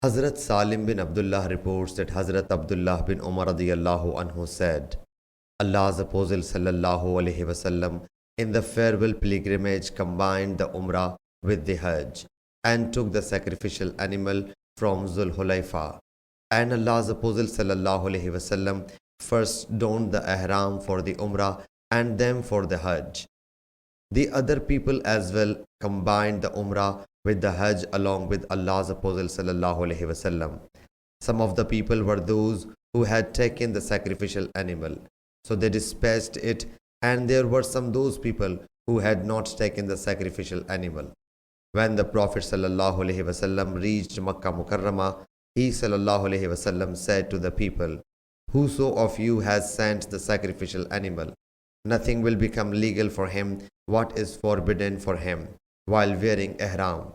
Hazrat Salim bin Abdullah reports that Hazrat Abdullah bin Umar radiyallahu anhu said, Allah's Apostle sallallahu alaihi wasallam in the farewell pilgrimage combined the Umrah with the Hajj and took the sacrificial animal from Zul Hulaifa. And Allah's Apostle sallallahu alaihi wasallam first donned the ihram for the Umrah and then for the Hajj. The other people as well combined the Umrah with the Hajj along with Allah's Apostle sallallahu alaihi wasallam. Some of the people were those who had taken the sacrificial animal, so they dispatched it, and there were some those people who had not taken the sacrificial animal. When the Prophet sallallahu alaihi wasallam reached Makkah Mukarramah, he sallallahu alaihi wasallam said to the people, "Whoso of you has sent the sacrificial animal, nothing will become legal for him what is forbidden for him while wearing ihram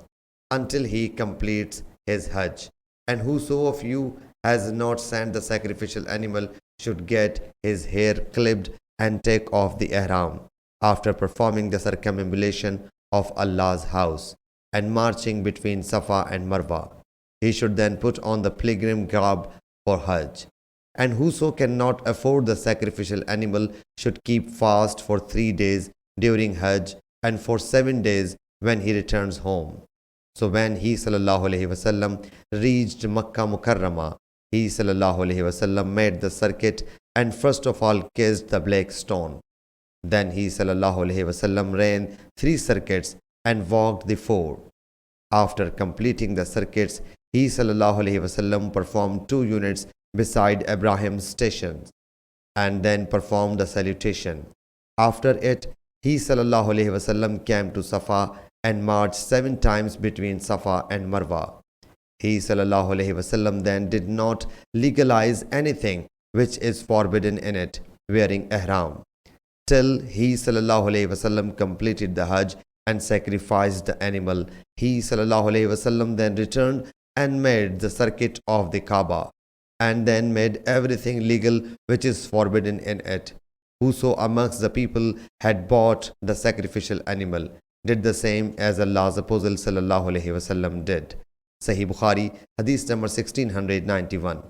until he completes his Hajj. And whoso of you has not sent the sacrificial animal should get his hair clipped and take off the ihram after performing the circumambulation of Allah's house and marching between Safa and Marwa. He should then put on the pilgrim garb for Hajj. And whoso cannot afford the sacrificial animal should keep fast for 3 days during Hajj and for 7 days when he returns home." So when he sallallahu alaihi wasallam reached Makkah Mukarramah, he sallallahu alaihi wasallam made the circuit and first of all kissed the black stone. Then he sallallahu alaihi wasallam ran 3 circuits and walked the 4. After completing the circuits, he sallallahu alaihi wasallam performed 2 units beside Ibrahim's stations and then performed the salutation. After it, he sallallahu alaihi wasallam came to Safa and marched 7 times between Safa and Marwa. He sallallahu alaihi wasallam then did not legalize anything which is forbidden in it, wearing ihram, till he sallallahu alaihi wasallam completed the Hajj and sacrificed the animal. He sallallahu alaihi wasallam then returned and made the circuit of the Kaaba and then made everything legal which is forbidden in it. Whoso amongst the people had bought the sacrificial animal did the same as Allah's Apostle sallallahu alaihi wasallam did. Sahih Bukhari, Hadith number 1691.